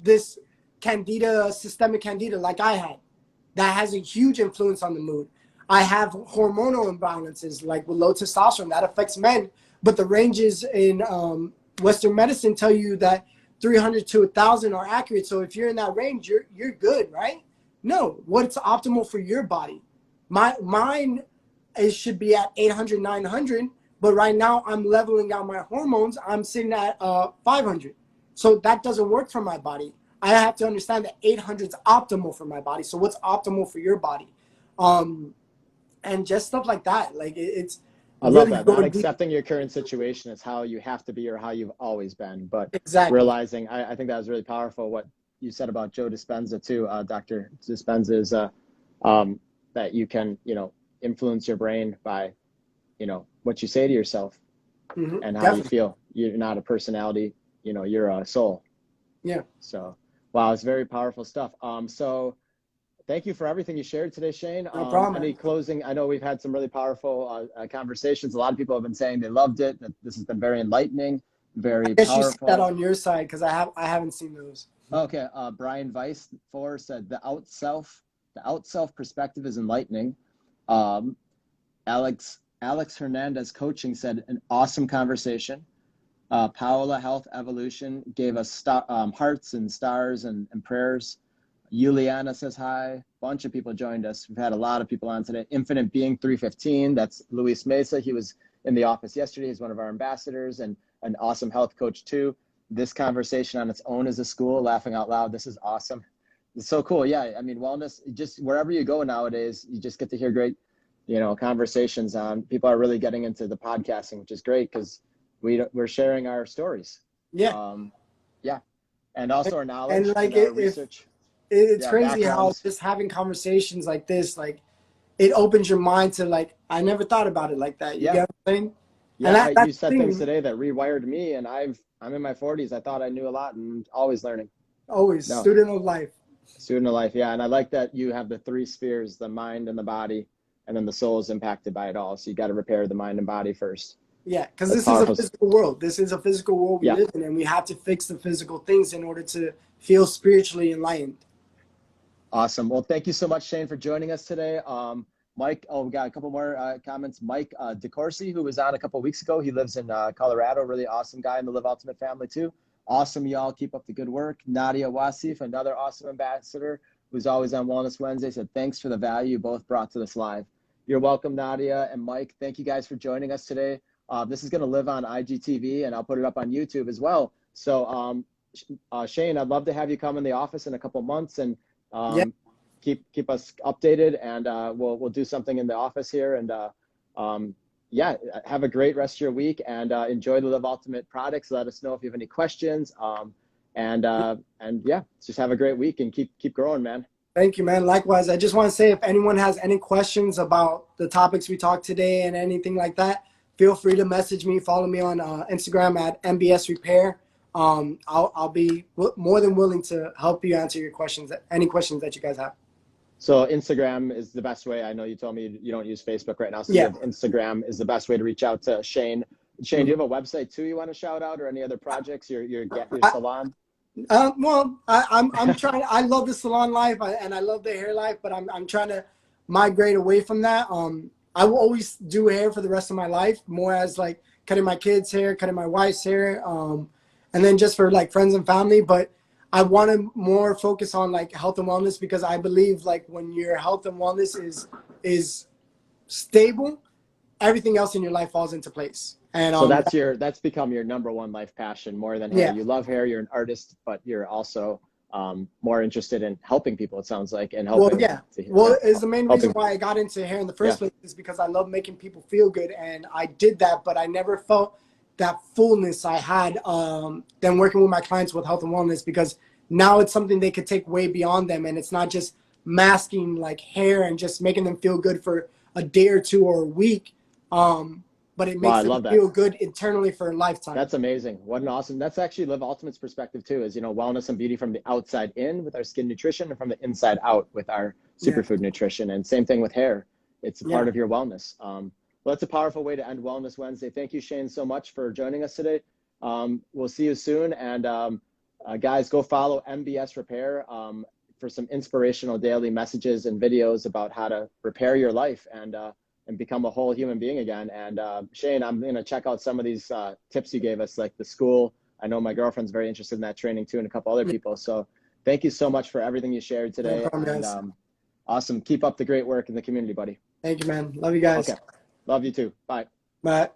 this candida, systemic candida, like I had. That has a huge influence on the mood. I have hormonal imbalances, like with low testosterone, that affects men. But the ranges in Western medicine tell you that 300 to 1,000 are accurate. So if you're in that range, you're good, right? No, what's optimal for your body? Mine should be at 800, 900. But right now I'm leveling out my hormones. I'm sitting at 500. So that doesn't work for my body. I have to understand that 800 is optimal for my body. So what's optimal for your body? And just stuff like that. Like it's I love that. Not accepting your current situation is how you have to be or how you've always been, but exactly. Realizing, I think that was really powerful what you said about Joe Dispenza too, Dr. Dispenza, is that you can, you know, influence your brain by, you know, what you say to yourself and how Definitely. you feel. You're not a personality, you know, you're a soul. Yeah. So, wow, it's very powerful stuff. So thank you for everything you shared today, Shane. No problem. Any closing? I know we've had some really powerful conversations. A lot of people have been saying they loved it, that this has been very enlightening, very I guess powerful. you see that on your side, because I haven't seen those. Okay, Brian Weiss said the out self perspective is enlightening. Alex Hernandez coaching said an awesome conversation. Paola Health Evolution gave us hearts and stars and prayers. Juliana says hi. Bunch of people joined us. We've had a lot of people on today. Infinite Being 315. That's Luis Mesa. He was in the office yesterday. He's one of our ambassadors and an awesome health coach too. This conversation on its own is a school. Laughing out loud. This is awesome. It's so cool. Yeah. I mean, wellness, just wherever you go nowadays, you just get to hear great, you know, conversations on. People are really getting into the podcasting, which is great because we're sharing our stories. Yeah. Yeah. And also our knowledge and like and our research. It's crazy backgrounds. how just having conversations like this, like it opens your mind to like, I never thought about it like that. You get what I'm saying? Yeah, and you said things today that rewired me, and I'm in my 40s. I thought I knew a lot and always learning. Always. No. Student of life. Student of life, yeah. And I like that you have the three spheres, the mind and the body, and then the soul is impacted by it all. So you got to repair the mind and body first. Yeah, because this is a physical world. This is a physical world we live in, and we have to fix the physical things in order to feel spiritually enlightened. Awesome. Well, thank you so much, Shane, for joining us today. Mike, we got a couple more comments. Mike DeCourcy, who was on a couple of weeks ago. He lives in Colorado. Really awesome guy in the Live Ultimate family, too. Awesome, y'all. Keep up the good work. Nadia Wasif, another awesome ambassador who's always on Wellness Wednesday, said thanks for the value you both brought to this live. You're welcome, Nadia and Mike. Thank you guys for joining us today. This is going to live on IGTV, and I'll put it up on YouTube as well. So, Shane, I'd love to have you come in the office in a couple months and keep us updated, and we'll do something in the office here. And have a great rest of your week, and enjoy the Live Ultimate products. Let us know if you have any questions. Just have a great week and keep growing, man. Thank you, man. Likewise, I just want to say if anyone has any questions about the topics we talked today and anything like that, feel free to message me. Follow me on Instagram at MBS Repair. I'll be more than willing to help you answer your questions, any questions that you guys have. So Instagram is the best way. I know you told me you don't use Facebook right now, so Yeah. you have Instagram is the best way to reach out to Shane. Shane, do you have a website too you want to shout out, or any other projects? Your salon? Well, I'm trying. I love the salon life and I love the hair life, but I'm trying to migrate away from that. I will always do hair for the rest of my life, more as like cutting my kids' hair, cutting my wife's hair, and then just for like friends and family. But I want to more focus on like health and wellness, because I believe like when your health and wellness is stable, everything else in your life falls into place. And So that's become your number one life passion, more than hair. Yeah. You love hair, you're an artist, but you're also more interested in helping people, it sounds like, and helping. Well, yeah. Well, it's the main reason why I got into hair in the first place is because I love making people feel good, and I did that, but I never felt that fullness I had then working with my clients with health and wellness, because now it's something they could take way beyond them, and it's not just masking like hair and just making them feel good for a day or two or a week, but it makes them feel good internally for a lifetime. That's amazing. What an awesome. That's actually Live Ultimate's perspective too, is, you know, wellness and beauty from the outside in with our skin nutrition, and from the inside out with our superfood nutrition. And same thing with hair. It's a part of your wellness. Well, that's a powerful way to end Wellness Wednesday. Thank you, Shane, so much for joining us today. We'll see you soon. And guys, go follow MBS Repair for some inspirational daily messages and videos about how to repair your life and become a whole human being again. And Shane, I'm going to check out some of these tips you gave us, like the school. I know my girlfriend's very interested in that training too, and a couple other people. So thank you so much for everything you shared today. No problem, guys. And awesome. Keep up the great work in the community, buddy. Thank you, man. Love you guys. Okay. Love you too. Bye. Bye.